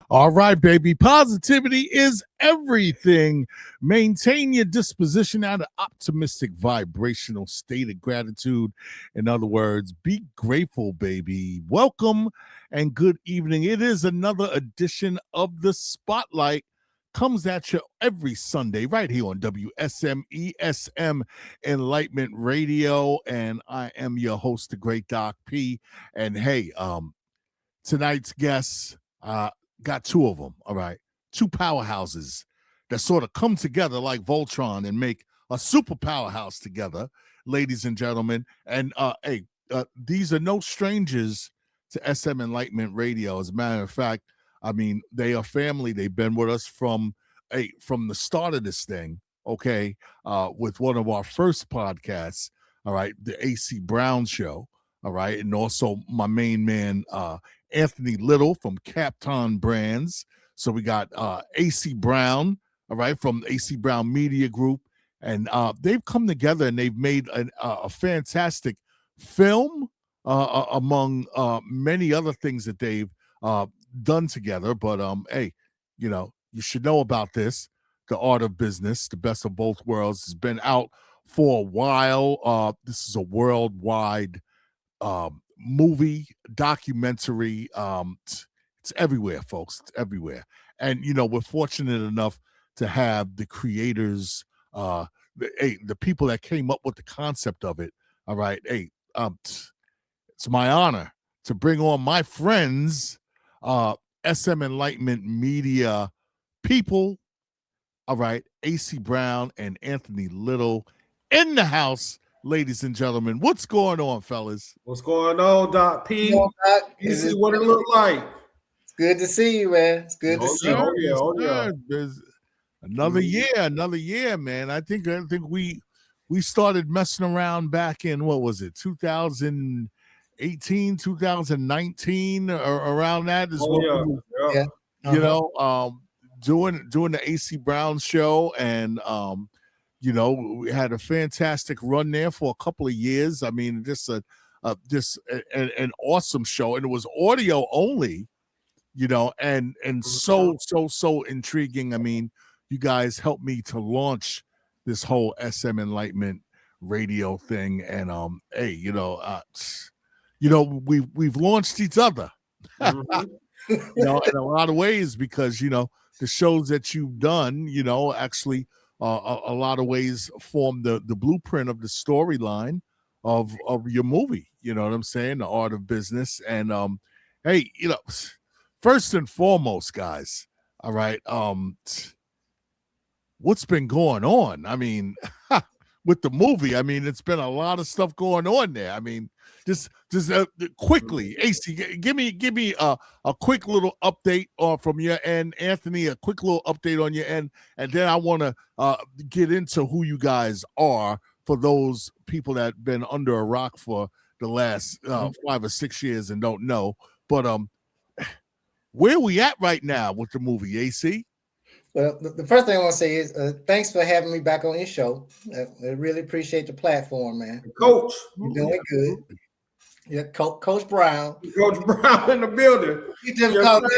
All right, baby. Positivity is everything. Maintain your disposition at an optimistic vibrational state of gratitude. In other words, be grateful, baby. Welcome and good evening. It is another edition of the Spotlight. Comes at you every Sunday right here on WSMESM Enlightenment Radio. And I am your host, the great Doc P. And hey, tonight's guests, got two of them, all right? Two powerhouses that sort of come together like Voltron and make a super powerhouse together, ladies and gentlemen. And these are no strangers to SM Enlightenment Radio. As a matter of fact, I mean, they are family. They've been with us from the start of this thing, okay, with one of our first podcasts, all right, the AC Brown Show, all right, and also my main man, Anthony Little from Capton Brands. So we got AC Brown, all right, from AC Brown Media Group. And they've come together and they've made a fantastic film among many other things that they've done together. But hey, you should know about this. The Art of Business, The Best of Both Worlds, has been out for a while. This is a worldwide movie, documentary. It's everywhere, folks. It's everywhere. And we're fortunate enough to have the creators, the people that came up with the concept of it. All right. Hey, it's my honor to bring on my friends, SM Enlightenment Media people. All right, AC Brown and Anthony Little in the house. Ladies and gentlemen, what's going on, fellas? What's going on, Doc P? This is what it look like. It's good to see you, man. It's good to see you. Yeah. There's another year, man. I think we started messing around back in, what was it, 2018, 2019, or around that is doing the AC Brown show, and we had a fantastic run there for a couple of years. I mean, just an awesome show, and it was audio only, and so intriguing. I mean, you guys helped me to launch this whole SM Enlightenment Radio thing, and we've launched each other, in a lot of ways, because the shows that you've done, actually a lot of ways form the blueprint of the storyline of your movie. You know what I'm saying? The Art of Business. And hey, first and foremost, guys, all right, what's been going on? I mean, with the movie, I mean, it's been a lot of stuff going on there. I mean, just quickly, AC, give me a quick little update from your end. Anthony, a quick little update on your end, and then I want to get into who you guys are for those people that have been under a rock for the last 5 or 6 years and don't know. But where are we at right now with the movie, AC? Well, the first thing I want to say is thanks for having me back on your show. I really appreciate the platform, man. Coach, you're doing good. Yeah, Coach Brown. Coach Brown in the building. You just called me.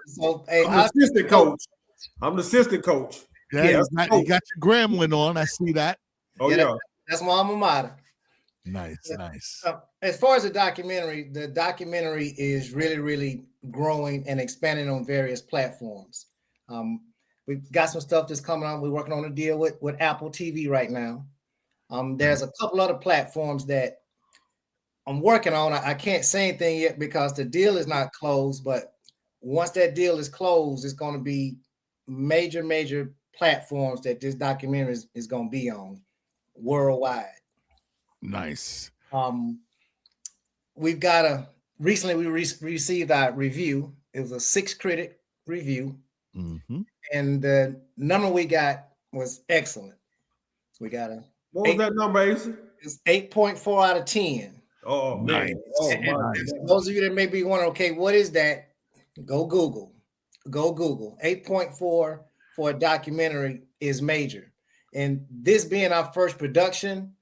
So, hey, I'm the assistant coach. I'm the assistant coach. Yeah, you got your gremlin on. I see that. Oh, yeah. That's my alma mater. Nice. As far as the documentary is really, really growing and expanding on various platforms. We've got some stuff that's coming on. We're working on a deal with Apple TV right now. There's a couple other platforms that I'm working on. I can't say anything yet because the deal is not closed, but once that deal is closed, it's going to be major platforms that this documentary is going to be on worldwide. Nice. We've got recently we received our review. It was a 6-critic review. Mm-hmm. And the number we got was excellent. We got what was that number, Ace? It's 8.4 out of 10. Oh, man. Nice. Nice. Those of you that may be wondering, okay, what is that? Go Google. 8.4 for a documentary is major. And this being our first production,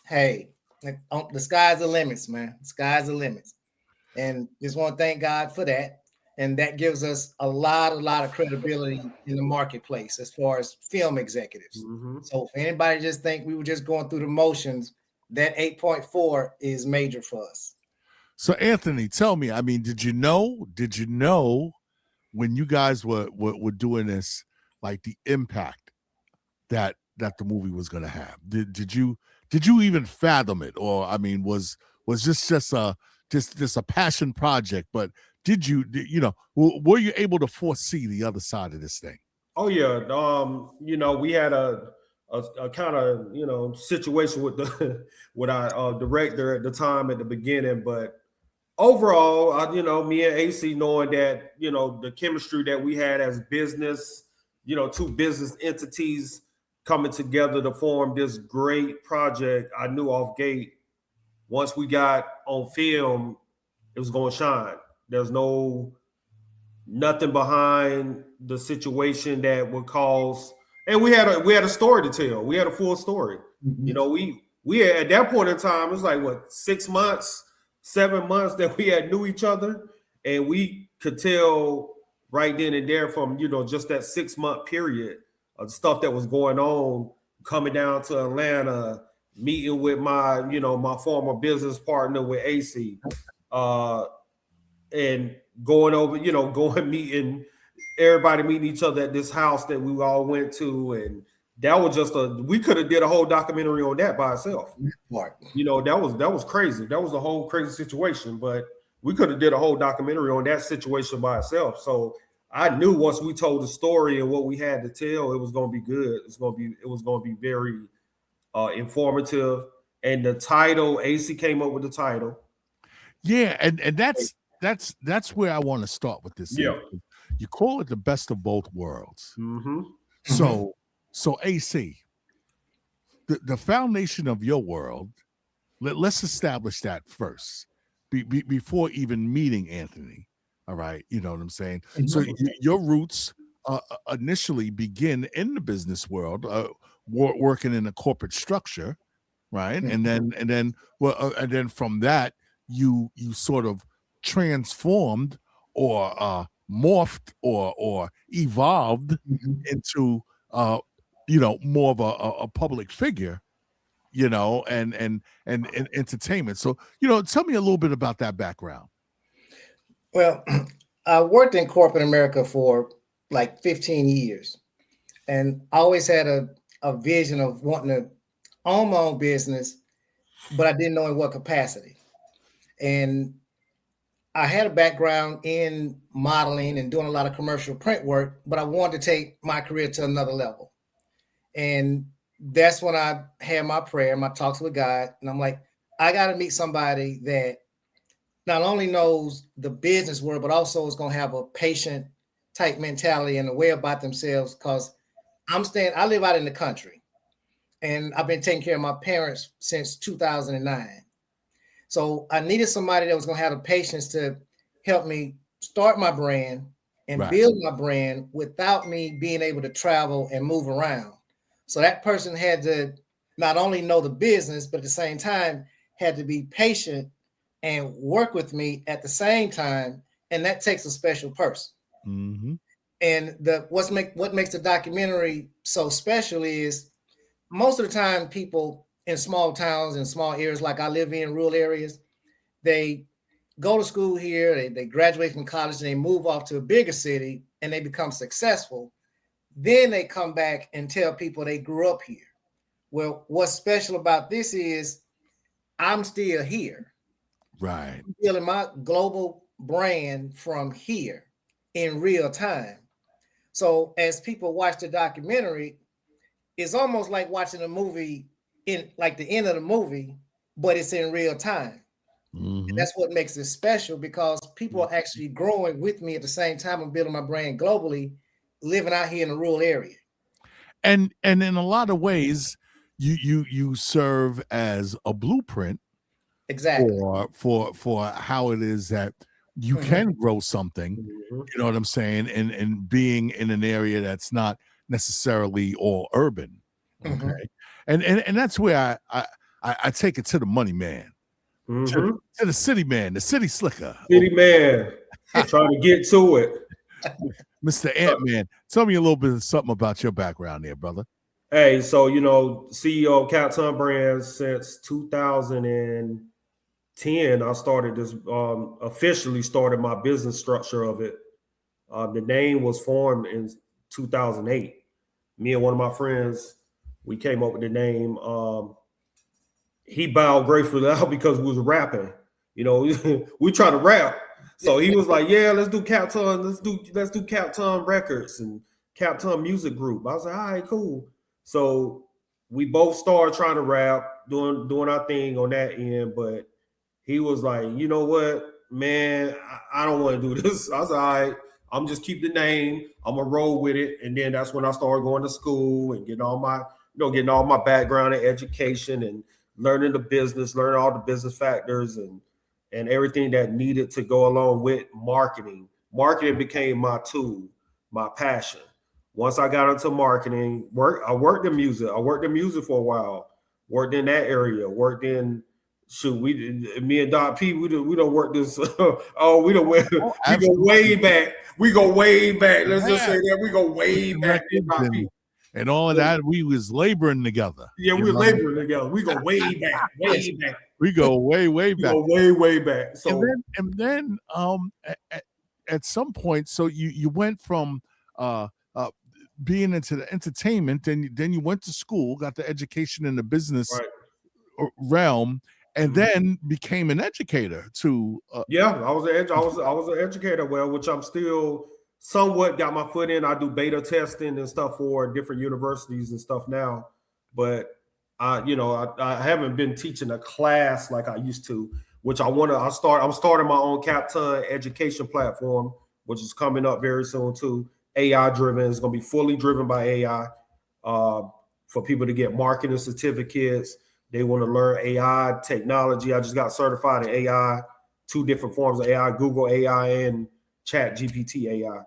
hey, the sky's the limits, man. The sky's the limits. And just want to thank God for that. and that gives us a lot of credibility in the marketplace as far as film executives. So if anybody just think we were just going through the motions, that 8.4 is major for us. So Anthony, tell me, I mean, did you know when you guys were doing this, like the impact that the movie was going to have? Did you even fathom it? Or I mean, was this just a passion project, but were you able to foresee the other side of this thing? Oh yeah. We had a kind of situation with with our director at the time at the beginning, but overall, me and AC, knowing that the chemistry that we had as business, two business entities coming together to form this great project, I knew off gate, once we got on film, it was going to shine. There's nothing behind the situation that would cause, and we had a story to tell. We had a full story. We had, at that point in time, it was like what, 6 months, 7 months that we had knew each other, and we could tell right then and there from just that 6 month period of stuff that was going on, coming down to Atlanta, meeting with my my former business partner with AC, and going over, going meeting everybody, meeting each other at this house that we all went to, and that was just we could have did a whole documentary on that by itself. That was crazy. That was a whole crazy situation, but we could have did a whole documentary on that situation by itself. So I knew once we told the story and what we had to tell, it was going to be good. It was going to be very informative. And the title, AC came up with the title. Yeah, and that's where I want to start with this. Yeah. You call it the best of both worlds. Mm-hmm. So AC, the foundation of your world, let's establish that first before even meeting Anthony. All right, you know what I'm saying? Mm-hmm. So your roots initially begin in the business world, working in a corporate structure, right? Mm-hmm. And then from that, you sort of transformed or morphed or evolved into more of a public figure, and entertainment. So tell me a little bit about that background. Well, I worked in corporate America for like 15 years, and I always had a vision of wanting to own my own business, but I didn't know in what capacity. And I had a background in modeling and doing a lot of commercial print work, but I wanted to take my career to another level. And that's when I had my prayer, my talks with God, and I'm like, I got to meet somebody that not only knows the business world, but also is going to have a patient type mentality and a way about themselves. Because I live out in the country, and I've been taking care of my parents since 2009. So I needed somebody that was going to have the patience to help me start my brand and build my brand without me being able to travel and move around. So that person had to not only know the business, but at the same time had to be patient and work with me at the same time. And that takes a special person. Mm-hmm. And what makes the documentary so special is most of the time people in small towns and small areas like I live in, rural areas, they go to school here, they graduate from college, and they move off to a bigger city and they become successful. Then they come back and tell people they grew up here. Well, what's special about this is I'm still here. Right. I'm building my global brand from here in real time. So as people watch the documentary, it's almost like watching a movie in like the end of the movie, but it's in real time. Mm-hmm. And that's what makes it special, because people are actually growing with me at the same time. I'm building my brand globally, living out here in a rural area. And in a lot of ways, you serve as a blueprint, exactly, for how it is that you can grow something. You know what I'm saying, and being in an area that's not necessarily all urban. Okay, and that's where I take it to the money man, to the city man, the city slicker, city man. trying to get to it. Mr. Ant-Man, tell me a little bit of something about your background there, brother. Hey, so CEO of Captain Brands since 2010. I started this officially started my business structure of it. The name was formed in 2008. Me and one of my friends, we came up with the name. He bowed gratefully out because we was rapping. We try to rap. So he was like, "Yeah, let's do Captain. Let's do Captain Records and Captain Music Group." I was like, "All right, cool." So we both started trying to rap, doing our thing on that end. But he was like, "You know what, man? I don't want to do this." I was like, "All right, I'm just keep the name. I'm gonna roll with it." And then that's when I started going to school and getting all my background in education and learning the business, learning all the business factors and everything that needed to go along with marketing. Marketing became my tool, my passion. Once I got into marketing, I worked in music. I worked in music for a while. Worked in that area. Worked in me and Doc P. We don't work this. We go way back. We go way back. Let's just say that we go way back. And all of that, we was laboring together. Yeah, we were laboring together. We go way back, way back. We go way back. We go way back. So and then at some point, so you went from being into the entertainment, and then you went to school, got the education in the business realm, and then became an educator too. I was an educator. Well, which I'm still somewhat got my foot in. I do beta testing and stuff for different universities and stuff now, but I haven't been teaching a class like I used to, which I'm starting my own Captain education platform, which is coming up very soon too. AI driven. It's going to be fully driven by AI for people to get marketing certificates. They want to learn AI technology. I just got certified in AI, 2 different forms of AI, Google AI and Chat GPT AI.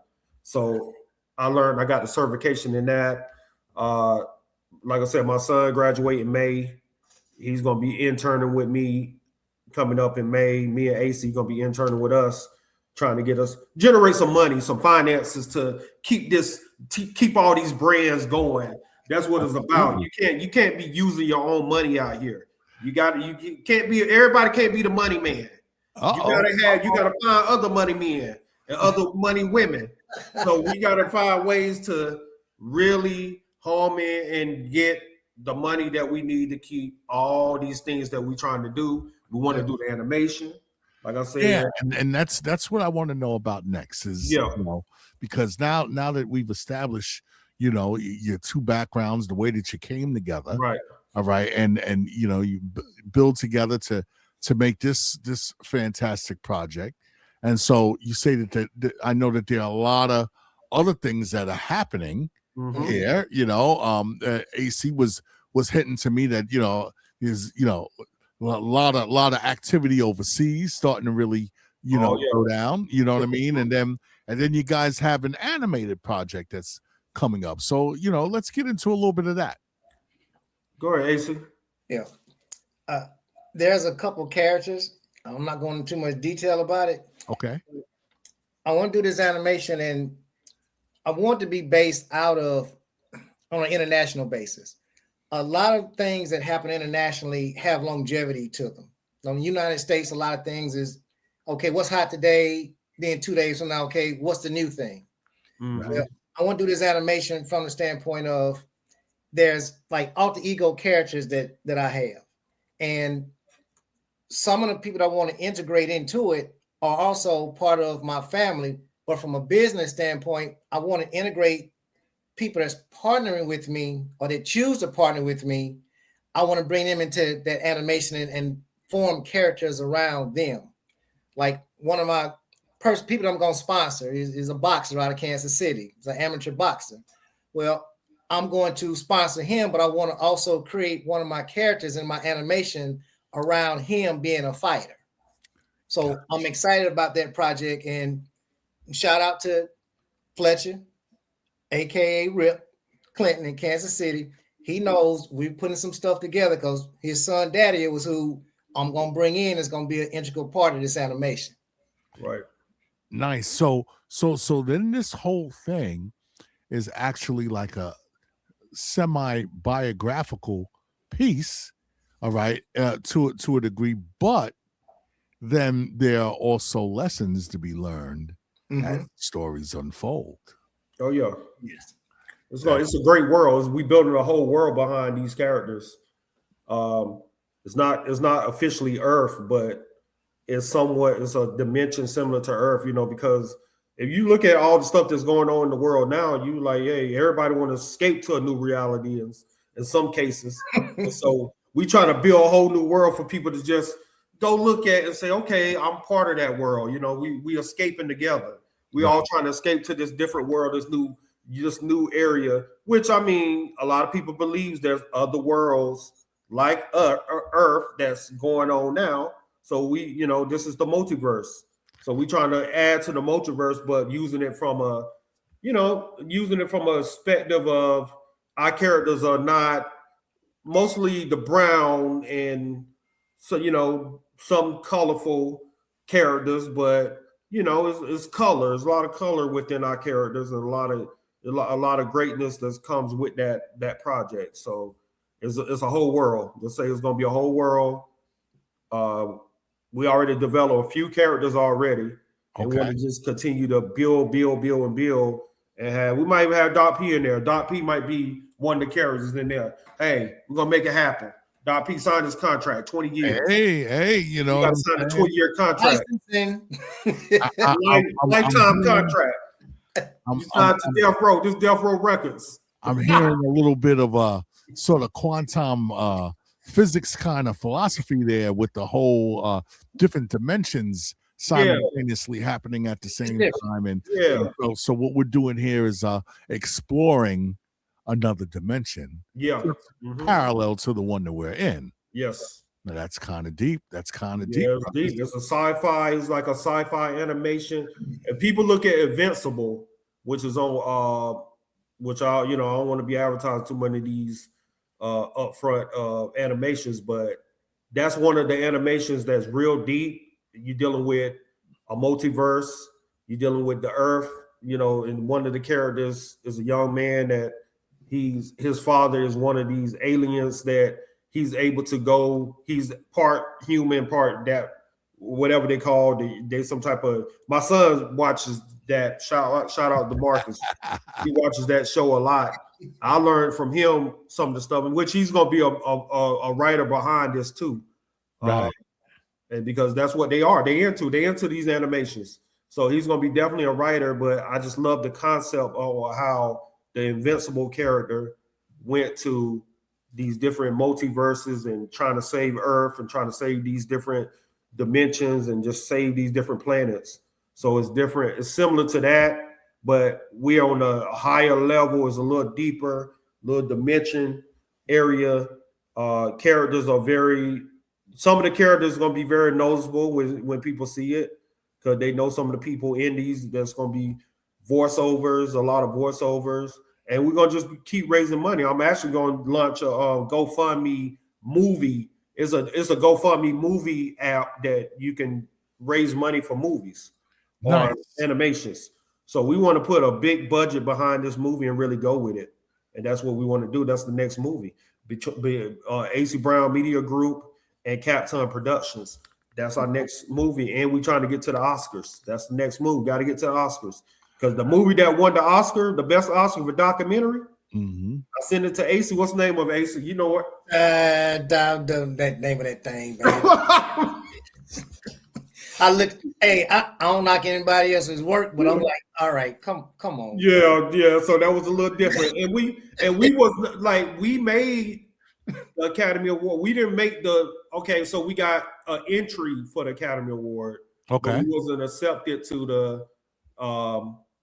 So I got the certification in that. Like I said, my son graduated in May. He's going to be interning with me coming up in May. Me and AC going to be interning with us, trying to get us generate some money, some finances to keep all these brands going. That's what it's about. You can't be using your own money out here. Everybody can't be the money man. You gotta find other money men and other money women. So we gotta find ways to really home in and get the money that we need to keep all these things that we're trying to do. We want to do the animation, like I said. And that's what I want to know about next is because now that we've established your 2 backgrounds, the way that you came together, right? All right, and you build together to make this fantastic project. And so you say that I know that there are a lot of other things that are happening here. AC was hinting to me that there's a lot of activity overseas starting to really go down. You know what I mean? And then you guys have an animated project that's coming up. So let's get into a little bit of that. Go ahead, AC. Yeah. There's a couple characters. I'm not going into too much detail about it. Okay. I want to do this animation, and I want to be based on an international basis. A lot of things that happen internationally have longevity to them. In the United States, a lot of things is, okay, what's hot today? Then 2 days from now, okay, what's the new thing? Mm-hmm. Well, I want to do this animation from the standpoint of there's like alter ego characters that I have. And some of the people that I want to integrate into it are also part of my family. But from a business standpoint, I want to integrate people that's partnering with me or that choose to partner with me. I want to bring them into that animation and form characters around them. Like one of my people that I'm going to sponsor is a boxer out of Kansas City. He's an amateur boxer. Well, I'm going to sponsor him, but I want to also create one of my characters in my animation around him being a fighter. So I'm excited about that project, and shout out to Fletcher, aka Rip Clinton in Kansas City. He knows we're putting some stuff together because his son Daddy was who I'm going to bring in is going to be an integral part of this animation. Right. Nice. So then this whole thing is actually like a semi-biographical piece, all right, to a degree, but then there are also lessons to be learned as stories unfold. Oh yeah, Yes. it's a great world. We building a whole world behind these characters. It's not officially Earth, but it's a dimension similar to Earth, because if you look at all the stuff that's going on in the world now, you like, hey, everybody want to escape to a new reality in some cases. And so we trying to build a whole new world for people to just go look at and say, okay, I'm part of that world. We escaping together. We all trying to escape to this different world, this new area, which I mean, a lot of people believes there's other worlds like Earth that's going on now. So this is the multiverse. So we trying to add to the multiverse, but using it from a perspective of our characters are not mostly the brown and so some colorful characters, but it's color. There's a lot of color within our characters and a lot of greatness that comes with that project. So it's a whole world. Let's say it's going to be a whole world. We already developed a few characters already, and we want to just continue to build, and build. And we might even have Doc P in there. Doc P might be one of the characters in there. Hey, we're gonna make it happen. Doc P signed his contract, 20 years. Hey, you got to sign a 20-year contract. Lifetime contract. You signed to Death Row. This Death Row Records. I'm hearing a little bit of a sort of quantum physics kind of philosophy there with the whole different dimensions simultaneously happening at the same time. And so what we're doing here is exploring another dimension. Parallel to the one that we're in. Yes. Now that's kind of deep. That's kind of deep. deep. It's a sci-fi. It's like a sci-fi animation. And people look at Invincible, which is on which I don't want to be advertising too many of these upfront animations, but that's one of the animations that's real deep. You're dealing with a multiverse. You're dealing with the Earth. And one of the characters is a young man that his father is one of these aliens that he's able to go. He's part human, part that whatever they call they some type of. My son watches that. Shout out to Marcus. He watches that show a lot. I learned from him some of the stuff, in which he's going to be a writer behind this too, right? And because that's what they are. They into these animations. So he's going to be definitely a writer. But I just love the concept of how the Invincible character went to these different multiverses and trying to save Earth and trying to save these different dimensions and just save these different planets. So it's different. It's similar to that, but we're on a higher level. It's a little deeper, little dimension area. Characters are some of the characters are going to be very noticeable when people see it, because they know some of the people in these. There's going to be voiceovers, a lot of voiceovers, and we're going to just keep raising money. I'm actually going to launch a GoFundMe movie. It's a GoFundMe movie app that you can raise money for movies or animations. So we want to put a big budget behind this movie and really go with it. And that's what we want to do. That's the next movie. AC Brown Media Group and Capton Productions. That's our next movie. And we're trying to get to the Oscars. That's the next move. Got to get to the Oscars. Because the movie that won the Oscar, the best Oscar for documentary, I sent it to AC. What's the name of AC? You know what? That name of that thing, man. I don't knock anybody else's work, but I'm like, all right, come on. Yeah. So that was a little different. And we was like, we made the Academy Award. We didn't make so we got an entry for the Academy Award. Okay. We wasn't accepted to the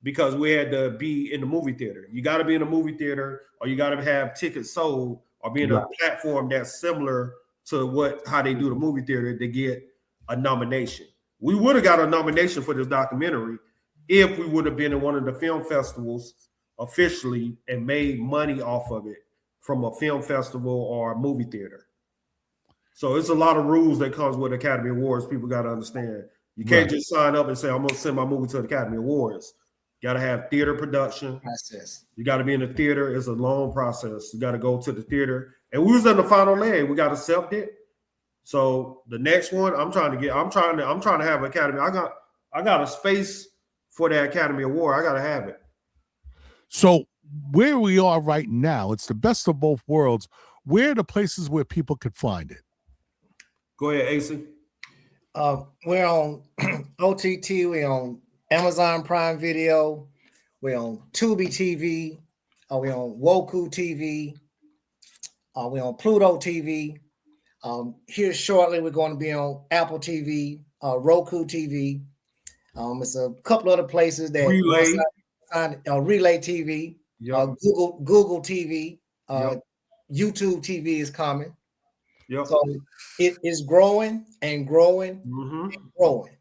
because we had to be in the movie theater. You got to be in a movie theater, or you got to have tickets sold, or be in a platform that's similar to how they do the movie theater to get a nomination. We would have got a nomination for this documentary if we would have been in one of the film festivals officially and made money off of it from a film festival or a movie theater. So it's a lot of rules that comes with Academy Awards. People got to understand. You can't Right. just sign up and say, I'm going to send my movie to the Academy Awards. You got to have theater production. Process. You got to be in the theater. It's a long process. You got to go to the theater. And we was in the final leg. We got accepted. So the next one, I'm trying to have Academy. I got a space for the Academy Award. I got to have it. So where we are right now, it's the best of both worlds. Where are the places where people could find it? Go ahead, AC. We're on OTT. We're on Amazon Prime Video. We're on Tubi TV. We're on Roku TV. We're on Pluto TV. Here shortly, we're going to be on Apple TV, Roku TV. It's a couple other places that Relay. Relay TV, Yep. Google TV, Yep. YouTube TV is coming. Yep. So it is growing and growing Mhm. and growing.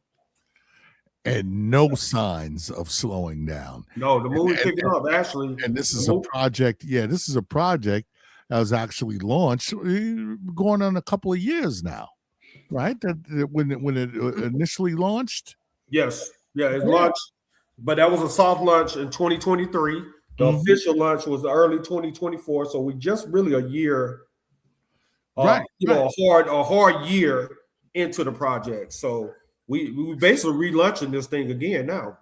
And no signs of slowing down. No, the movie And- picking up actually. And this is a project. Yeah, this is a project that was actually launched going on a couple of years now, right? That when it initially launched. Yes. Yeah, it's Yeah. launched, but that was a soft launch in 2023. The Mhm. official launch was early 2024. So we just really a year, Right, a hard year into the project. So we basically relaunching this thing again now.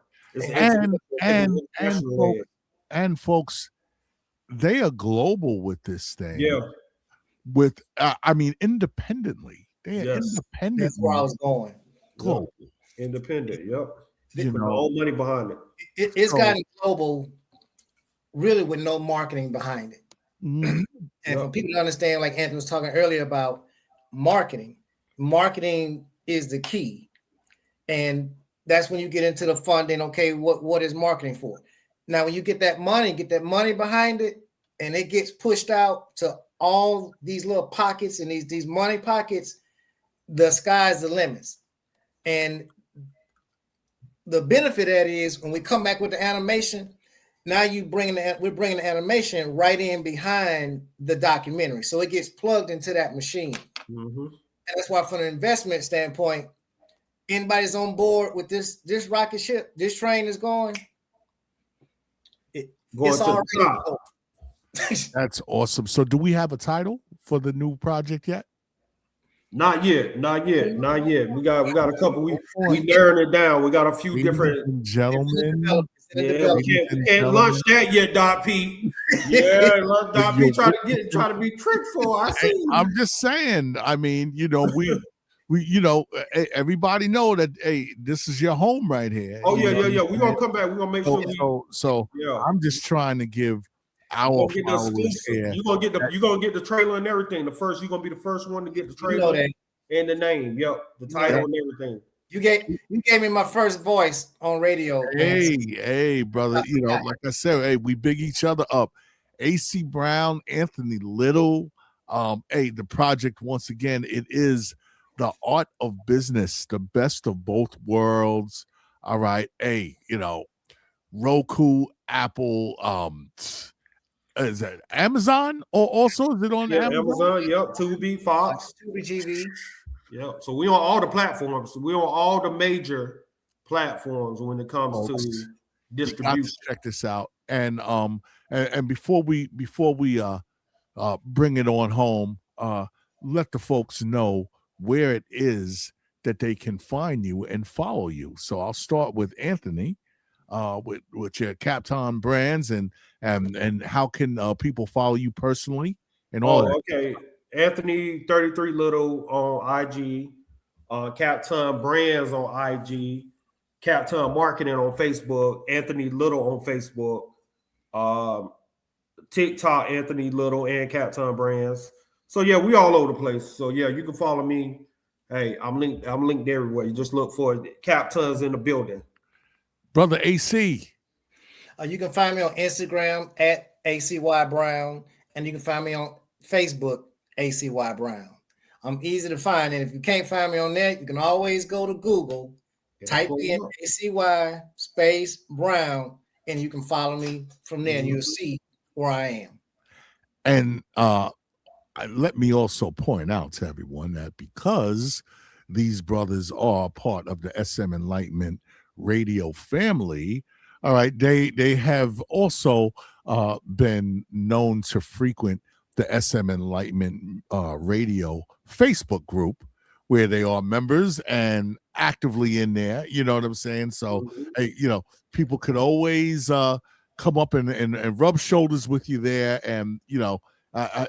And folks, they are global with this thing. Yeah. With I mean, independently, they are Yes. independently That's where I was going. global. Independent. Yep. You Put know, all money behind it. It's So- gotten global, really, with no marketing behind it. mhm. And for Yep. people to understand, like Anthony was talking earlier about marketing is the key. And that's when you get into the funding. Okay, what is marketing for? Now, when you get that money behind it, and it gets pushed out to all these little pockets and these money pockets, the sky's the limits. And the benefit of that is when we come back with the animation, now we're bringing the animation right in behind the documentary, so it gets plugged into that machine. Mhm. And that's why, from an investment standpoint, anybody's on board with this rocket ship, this train is going. Going It's to the already top. going. That's awesome. So, do we have a title for the new project yet? Not yet. We got a couple. We narrowing it down. We got a few Ladies different. and gentlemen. It's in Yeah, development. we can't launch that yet, Doc P. Yeah, Doc P try to be trickful. I see. you. I'm just saying. I mean, we everybody know that. Hey, this is your home right here. Oh you yeah. know? We're gonna come back. We're gonna make sure we. So Yeah. I'm just trying to give You're our gonna get the followers exclusive. here. You're gonna get the trailer and everything. You're gonna be the first one to get the You know trailer that. and the name. Yep, the title and everything. You gave me my first voice on radio. Hey, brother. Like I said, hey, we big each other up. AC Brown, Anthony Little. The project, once again, it is the art of business, the best of both worlds. All right. Hey, Roku, Apple, is that Amazon? Or also is it on Yeah, Amazon? Amazon. Yep, Tubi, Fox. Tubi TV. Yep. So we on all the platforms. We on all the major platforms when it comes to Folks, You got distribution. to check this out. And before we bring it on home, let the folks know where it is that they can find you and follow you. So I'll start with Anthony, with your Captain Brands, and how can people follow you personally and all that. Okay. Anthony 33 Little on IG, Captain Brands on IG, Captain Marketing on Facebook, Anthony Little on Facebook, TikTok Anthony Little and Captain Brands. So yeah, we all over the place. So yeah, you can follow me. Hey, I'm linked everywhere. You just look for Captain's in the building. Brother AC. You can find me on Instagram at ACY Brown, and you can find me on Facebook, ACY Brown. I'm easy to find, and if you can't find me on there, you can always go to Google, type in ACY space Brown, and you can follow me from there, and you'll see where I am. And let me also point out to everyone that because these brothers are part of the SM Enlightenment radio family. All right, they have also been known to frequent the SM Enlightenment radio Facebook group, where they are members and actively in there. You know what I'm saying? So, hey, people could always come up and rub shoulders with you there. And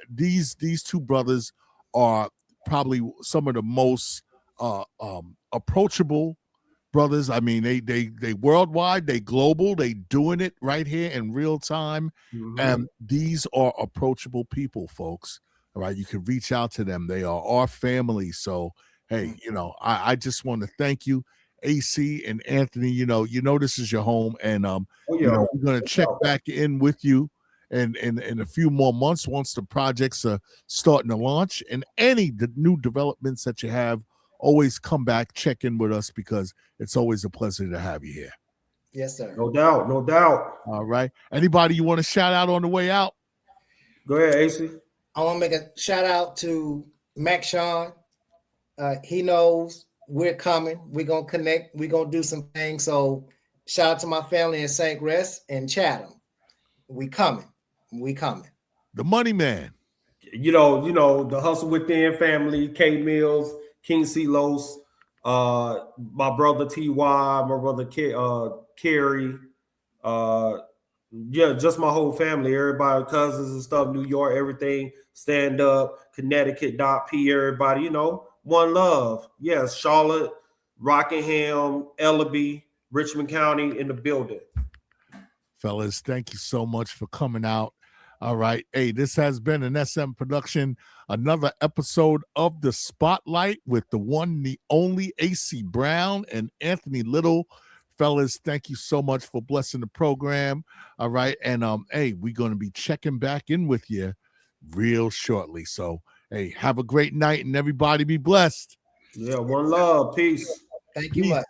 these two brothers are probably some of the most approachable brothers. I mean, they worldwide, they global, they doing it right here in real time. And these are approachable people, folks. All right, you can reach out to them. They are our family. So hey, I just want to thank you, AC and Anthony. This is your home, and we're gonna check back in with you in a few more months once the projects are starting to launch, and the new developments that you have. Always come back, check in with us, because it's always a pleasure to have you here. Yes, sir. No doubt, no doubt. All right. Anybody you want to shout out on the way out? Go ahead, AC. I want to make a shout out to Mac Sean. He knows we're coming. We're going to connect. We're going to do some things. So shout out to my family in St. Rest and Chatham. We coming. The Money Man. The Hustle Within family, K Mills, King Celos, my brother TY, my brother Kerry, just my whole family, everybody, cousins and stuff, New York, everything, stand up, Connecticut.P, everybody, one love. Yes, Charlotte, Rockingham, Ellaby, Richmond County in the building. Fellas, thank you so much for coming out. All right. Hey, this has been an SM production, another episode of The Spotlight with the one, the only AC Brown and Anthony Little. Fellas, thank you so much for blessing the program. All right. And hey, we're going to be checking back in with you real shortly. So, hey, have a great night and everybody be blessed. Yeah, one love. Peace. Thank you much.